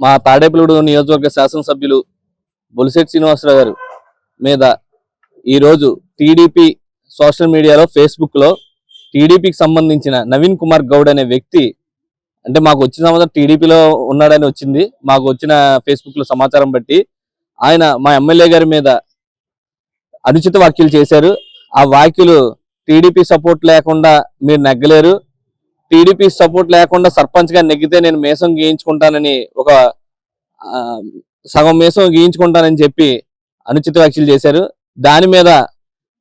మా తాడేపల్లిగూడెం నియోజకవర్గ శాసనసభ్యులు బొలిశెట్టి శ్రీనివాసరావు గారు మీద ఈరోజు టీడీపీ సోషల్ మీడియాలో ఫేస్బుక్లో టీడీపీకి సంబంధించిన నవీన్ కుమార్ గౌడ్ అనే వ్యక్తి, అంటే మాకు వచ్చిన సమాచారం టీడీపీలో ఉన్నాడని వచ్చింది, మాకు వచ్చిన ఫేస్బుక్లో సమాచారం బట్టి ఆయన మా ఎమ్మెల్యే గారి మీద అనుచిత వ్యాఖ్యలు చేశారు. ఆ వ్యాఖ్యలు టీడీపీ సపోర్ట్ లేకుండా మీరు నెగ్గలేరు, టీడీపీ సపోర్ట్ లేకుండా సర్పంచ్ గా నెగ్గితే నేను మేసం గీయించుకుంటానని ఒక సగం మేసం గీయించుకుంటానని చెప్పి అనుచిత వ్యాఖ్యలు చేశారు. దాని మీద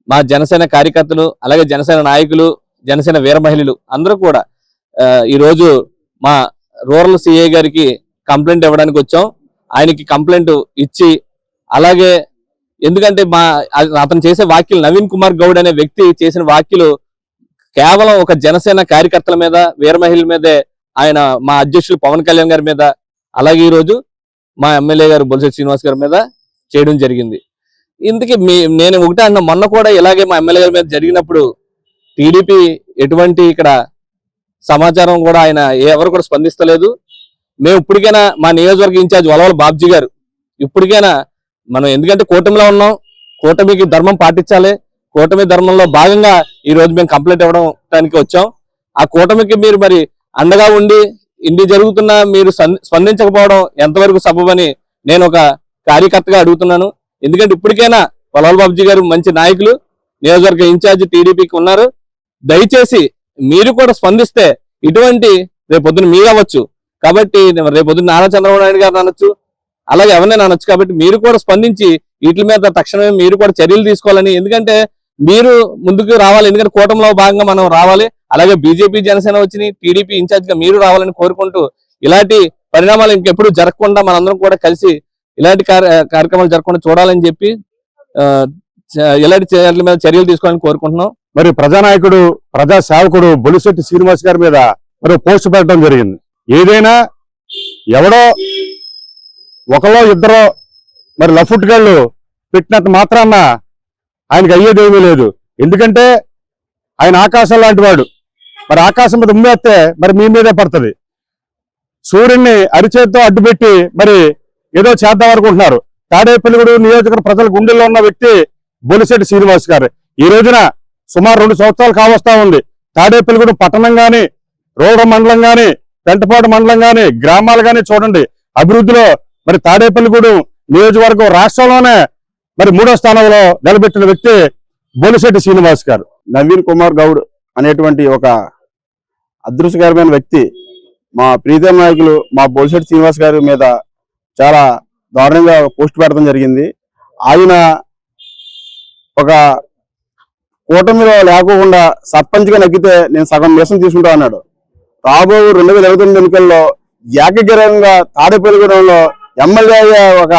మా జనసేన కార్యకర్తలు, అలాగే జనసేన నాయకులు, జనసేన వీర మహిళలు అందరూ కూడా ఈరోజు మా రూరల్ సిఐ గారికి కంప్లైంట్ ఇవ్వడానికి వచ్చాం. ఆయనకి కంప్లైంట్ ఇచ్చి, అలాగే ఎందుకంటే అతను చేసే వ్యాఖ్యలు, నవీన్ కుమార్ గౌడ్ అనే వ్యక్తి చేసిన వ్యాఖ్యలు కేవలం ఒక జనసేన కార్యకర్తల మీద, వీర మహిళల మీదే, ఆయన మా అధ్యక్షులు పవన్ కళ్యాణ్ గారి మీద, అలాగే ఈరోజు మా ఎమ్మెల్యే గారు బొలిశెట్టి శ్రీనివాస్ గారి మీద చేయడం జరిగింది. ఇందుకే నేను ఒకటే అన్న, మొన్న కూడా ఇలాగే మా ఎమ్మెల్యే గారి మీద జరిగినప్పుడు టీడీపీ ఎటువంటి ఇక్కడ సమాచారం కూడా ఆయన ఎవరు కూడా స్పందిస్తలేదు. మేము ఇప్పటికైనా మా నియోజకవర్గ ఇన్ఛార్జ్ వలవల బాబ్జీ గారు, ఇప్పటికైనా మనం ఎందుకంటే కూటమిలో ఉన్నాం, కూటమికి ధర్మం పాటించాలి, కూటమి ధర్మంలో భాగంగా ఈ రోజు మేము కంప్లైంట్ ఇవ్వడానికి వచ్చాం. ఆ కూటమికి మీరు మరి అండగా ఉండి ఇన్ని జరుగుతున్నా మీరు స్పందించకపోవడం ఎంతవరకు సబబని నేను ఒక కార్యకర్తగా అడుగుతున్నాను. ఎందుకంటే ఇప్పటికైనా వలవల బాబ్జీ గారు మంచి నాయకులు, నియోజకవర్గ ఇన్ఛార్జ్ టీడీపీకి ఉన్నారు. దయచేసి మీరు కూడా స్పందిస్తే ఇటువంటి రేపొద్దున మీరు అవ్వచ్చు, కాబట్టి రేపొద్దున నారా చంద్రబాబు నాయుడు గారు అనొచ్చు, అలాగే ఎవరినైనా అనొచ్చు. కాబట్టి మీరు కూడా స్పందించి వీటి మీద తక్షణమే మీరు కూడా చర్యలు తీసుకోవాలని, ఎందుకంటే మీరు ముందుకు రావాలి, ఎందుకంటే కూటమిలో భాగంగా మనం రావాలి. అలాగే బీజేపీ జనసేన వచ్చి టీడీపీ ఇన్ఛార్జ్ గా మీరు రావాలని కోరుకుంటూ, ఇలాంటి పరిణామాలు ఇంకెప్పుడు జరగకుండా మనందరం కూడా కలిసి ఇలాంటి కార్యక్రమాలు జరగకుండా చూడాలని చెప్పి ఇలాంటి చర్యల మీద చర్యలు తీసుకోవాలని కోరుకుంటున్నాం. మరి ప్రజానాయకుడు, ప్రజా సేవకుడు బొలిశెట్టి శ్రీనివాస్ గారి మీద మరి పోస్ట్ పెట్టడం జరిగింది. ఏదైనా ఎవడో ఒకలో ఇద్దరో మరి లఫుట్ గాళ్ళు పెట్టినంత మాత్రాన ఆయనకి అయ్యేదేమీ లేదు. ఎందుకంటే ఆయన ఆకాశం లాంటి వాడు. మరి ఆకాశం మీద ఉమ్మేస్తే మరి మీ మీదే పడుతుంది. సూర్యుడిని అరిచేతితో అడ్డుపెట్టి మరి ఏదో చేద్దాం అనుకుంటున్నారు. తాడేపల్లిగూడెం నియోజకవర్గ ప్రజల గుండెల్లో ఉన్న వ్యక్తి బొలిశెట్టి శ్రీనివాస్ గారు. ఈ రోజున సుమారు 2 సంవత్సరాలు కావస్తా ఉంది. తాడేపల్లిగూడెం పట్టణం గాని, రూరల్ మండలం గాని, పెంటపాడు మండలం గాని, గ్రామాలు గాని చూడండి, అభివృద్ధిలో మరి తాడేపల్లిగూడెం నియోజకవర్గం రాష్ట్రంలోనే మరి 3వ స్థానంలో నిలబెట్టిన వ్యక్తి బొలిశెట్టి శ్రీనివాస్ గారు. నవీన్ కుమార్ గౌడ్ అనేటువంటి ఒక అదృష్టకరమైన వ్యక్తి మా ప్రీతం నాయకులు మా బొలిశెట్టి శ్రీనివాస్ గారి మీద చాలా దారుణంగా పోస్ట్ పెట్టడం జరిగింది. ఆయన ఒక కూటమిలో లేకోకుండా సర్పంచ్గా నగ్గితే నేను సగం మీసం తీసుకుంటా అన్నాడు. రాబో 2029 ఎన్నికల్లో ఏకగ్రీవంగా తాడేపల్లిగూడెంలో ఎమ్మెల్యే ఒక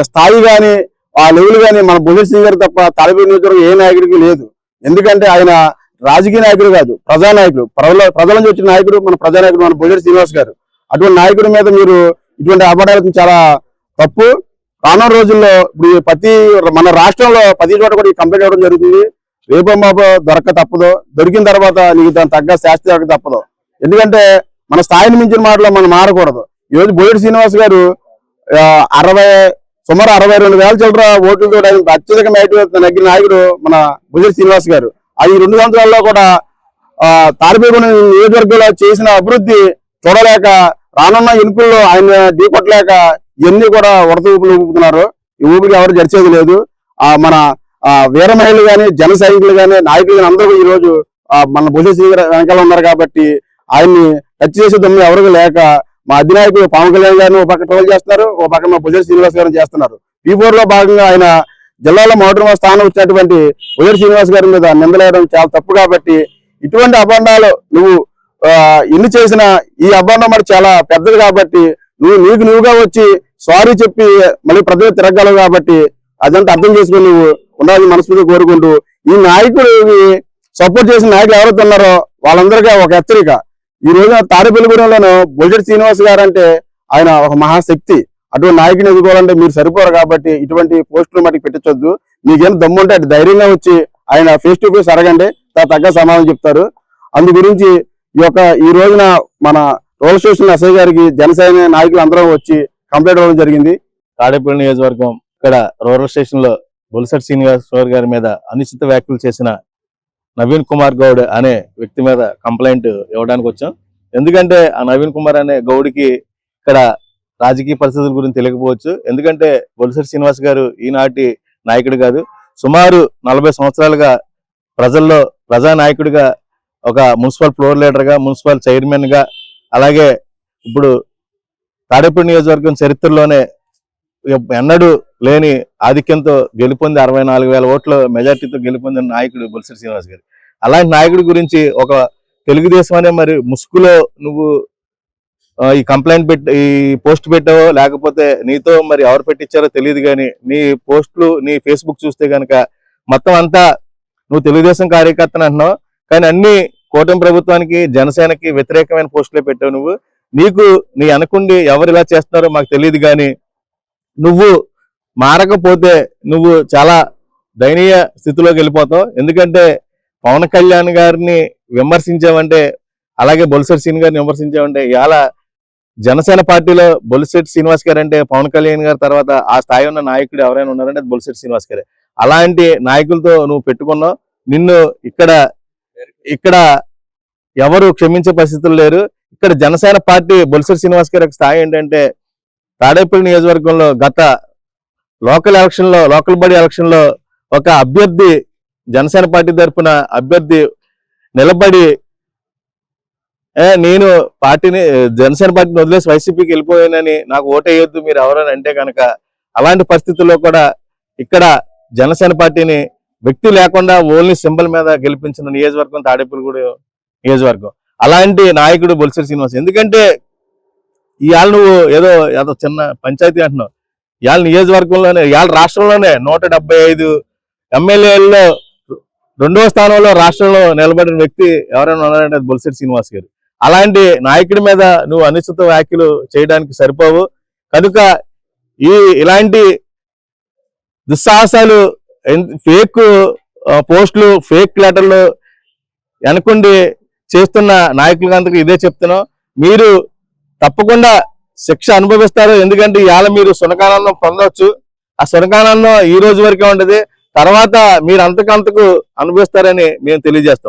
స్థాయి కానీ ఆ లెవెల్ కానీ మన బొలిశెట్టి శ్రీనివాస్ గారు తప్ప తాడేపల్లి నియోజకవర్గం ఏ నాయకుడికి లేదు. ఎందుకంటే ఆయన రాజకీయ నాయకుడు కాదు, ప్రజానాయకుడు, ప్రజల నుంచి వచ్చిన నాయకుడు, మన ప్రజానాయకుడు మన బొలిశెట్టి శ్రీనివాస్ గారు. అటువంటి నాయకుడి మీద మీరు ఇటువంటి అబద్ధాలు చాలా తప్పు. రానున్న రోజుల్లో ఇప్పుడు మన రాష్ట్రంలో 10 చోట కూడా ఈ కంప్లైంట్ ఇవ్వడం జరుగుతుంది. రేపో మాపో దొరక్క తప్పదు, దొరికిన తర్వాత నీకు దాని తగ్గ శాస్తి దొరక తప్పదు. ఎందుకంటే మన స్థాయిని మించిన మాటలో మనం మారకూడదు. ఈరోజు బొలిశెట్టి శ్రీనివాస్ గారు సుమారు 62,000 చిల్లర ఓట్లతో అత్యధిక మేటి నగ్గిన నాయకుడు మన బొలిశెట్టి శ్రీనివాస్ గారు. ఈ 2 సంవత్సరాల్లో కూడా తాడేపల్లిగూడెం నియోజకవర్గంలో చేసిన అభివృద్ధి చూడలేక, రానున్న ఎన్నికల్లో ఆయన ఢీకొట్టలేక ఇవన్నీ కూడా వరద ఊపులు ఊపుతున్నారు. ఈ ఊపికి ఎవరు జరిచేది లేదు. మన వీర మహిళలు కానీ, జన సైనికులు కానీ, నాయకులు కానీ అందరూ ఈ రోజు మన బొలిశెట్టి వెనకాల ఉన్నారు. కాబట్టి ఆయన్ని టచ్ చేసే దమ్ము ఎవరికి లేక మా అధినాయకుడు పవన్ కళ్యాణ్ గారిని ఒక పక్క ట్రోల్ చేస్తున్నారు, ఒక పక్క మా బొలిశెట్టి శ్రీనివాస్ గారిని చేస్తున్నారు. P4 లో భాగంగా ఆయన జిల్లాలో మొదటి స్థానం వచ్చినటువంటి బొలిశెట్టి శ్రీనివాస్ గారి మీద నిందలేయడం చాలా తప్పు. కాబట్టి ఇటువంటి అభండాలు నువ్వు ఎన్ని చేసినా ఈ అభండం మరి చాలా పెద్దది. కాబట్టి నువ్వుగా వచ్చి సారీ చెప్పి మళ్ళీ ప్రజలు తిరగలవు. కాబట్టి అదంతా అర్థం చేసుకుని నువ్వు ఉండాలని మనస్ఫూర్తిగా కోరుకుంటూ, ఈ నాయకుడు సపోర్ట్ చేసిన నాయకులు ఎవరైతే ఉన్నారో వాళ్ళందరికీ ఒక హెచ్చరిక. ఈ రోజున తాడేపల్లిగూడెంలోనూ బొలిశెట్టి శ్రీనివాస్ గారు అంటే ఆయన ఒక మహాశక్తి. అటువంటి నాయకుని ఎదుర్కోవాలంటే మీరు సరిపోరు. కాబట్టి ఇటువంటి పోస్టులు మటుకు పెట్టించొద్దు. మీకేం దమ్ము ఉంటే అటు ధైర్యంగా వచ్చి ఆయన ఫేస్ టు ఫేస్ అడగండి, తగ్గ సమాధానం చెప్తారు. అందు గురించి ఈ రోజున మన రూరల్ స్టేషన్ ఎస్ఐ గారికి జనసేన నాయకులు అందరం వచ్చి కంప్లైంట్ ఇవ్వడం జరిగింది. తాడేపల్లి నియోజకవర్గం ఇక్కడ రూరల్ స్టేషన్ లో బొలిశెట్టి శ్రీనివాసరావు గారి మీద అనుచిత వ్యాఖ్యలు చేసిన నవీన్ కుమార్ గౌడ్ అనే వ్యక్తి మీద కంప్లైంట్ ఇవ్వడానికి వచ్చాం. ఎందుకంటే ఆ నవీన్ కుమార్ అనే గౌడ్కి ఇక్కడ రాజకీయ పరిస్థితుల గురించి తెలియకపోవచ్చు. ఎందుకంటే బొలిశెట్టి శ్రీనివాస్ గారు ఈనాటి నాయకుడు కాదు, సుమారు 40 సంవత్సరాలుగా ప్రజల్లో ప్రజానాయకుడిగా, ఒక మున్సిపల్ ఫ్లోర్ లీడర్ గా, మున్సిపల్ చైర్మన్ గా, అలాగే ఇప్పుడు తాడేపల్లి నియోజకవర్గం చరిత్రలోనే ఎన్నడూ లేని ఆధిక్యంతో గెలుపొంది 64,000 ఓట్ల మెజార్టీతో గెలుపొందిన నాయకుడు బొలిశెట్టి శ్రీనివాస్ గారు. అలాంటి నాయకుడి గురించి ఒక తెలుగుదేశం అనే మరి ముసుగులో నువ్వు ఈ కంప్లైంట్ ఈ పోస్ట్ పెట్టావో లేకపోతే నీతో మరి ఎవరు పెట్టించారో తెలియదు, కానీ నీ పోస్టులు నీ ఫేస్బుక్ చూస్తే కనుక మొత్తం అంతా నువ్వు తెలుగుదేశం కార్యకర్తను అంటున్నావు, కానీ అన్ని కూటమి ప్రభుత్వానికి జనసేనకి వ్యతిరేకమైన పోస్టులే పెట్టావు. నువ్వు నీ అనుకుండి ఎవరు ఇలా చేస్తున్నారో మాకు తెలియదు, కానీ నువ్వు మారకపోతే నువ్వు చాలా దయనీయ స్థితిలోకి వెళ్ళిపోతావు. ఎందుకంటే పవన్ కళ్యాణ్ గారిని విమర్శించావంటే, అలాగే బొలిశెట్టి శ్రీనివాస్ గారిని విమర్శించావంటే, ఇవాళ జనసేన పార్టీలో బొలిశెట్టి శ్రీనివాస్ గారు అంటే పవన్ కళ్యాణ్ గారి తర్వాత ఆ స్థాయి ఉన్న నాయకుడు ఎవరైనా ఉన్నారంటే అది బొలిశెట్టి శ్రీనివాస్ గారే. అలాంటి నాయకులతో నువ్వు పెట్టుకున్నావు. నిన్ను ఇక్కడ ఎవరు క్షమించే పరిస్థితులు లేరు. ఇక్కడ జనసేన పార్టీ బొలిశెట్టి శ్రీనివాస్ గారి స్థాయి ఏంటంటే, తాడేపల్లి నియోజకవర్గంలో గత లోకల్ బాడీ ఎలక్షన్ లో ఒక అభ్యర్థి, జనసేన పార్టీ తరఫున అభ్యర్థి నిలబడి నేను జనసేన పార్టీని వదిలేసి వైసీపీకి వెళ్ళిపోయానని నాకు ఓటేయొద్దు మీరు ఎవరని అంటే కనుక, అలాంటి పరిస్థితుల్లో కూడా ఇక్కడ జనసేన పార్టీని వ్యక్తి లేకుండా ఓన్లీ సింబల్ మీద గెలిపించిన నియోజకవర్గం తాడేపల్లిగూడెం నియోజకవర్గం. అలాంటి నాయకుడు బొలిశెట్టి శ్రీనివాస్. ఎందుకంటే ఇవాళ నువ్వు ఏదో చిన్న పంచాయతీ అంటున్నావు, ఇవాళ నియోజకవర్గంలోనే, ఇవాళ రాష్ట్రంలోనే 175 ఎమ్మెల్యేల్లో 2వ స్థానంలో రాష్ట్రంలో నిలబడిన వ్యక్తి ఎవరైనా ఉన్నారంటే అది బొలిశెట్టి శ్రీనివాస్ గారు. అలాంటి నాయకుడి మీద నువ్వు అనుచిత వ్యాఖ్యలు చేయడానికి సరిపోవు. కనుక ఇలాంటి దుస్సాహసాలు, ఫేక్ పోస్టులు, ఫేక్ లెటర్లు వెనకుండి చేస్తున్న నాయకులందరికీ ఇదే చెప్తున్నాం, మీరు తప్పకుండా శిక్ష అనుభవిస్తారు. ఎందుకంటే ఇవాళ మీరు సునకానందం పొందవచ్చు, ఆ సునకానందం ఈ రోజు వరకే ఉంటది, తర్వాత మీరు అంతకంతకు అనుభవిస్తారని మేము తెలియజేస్తాం.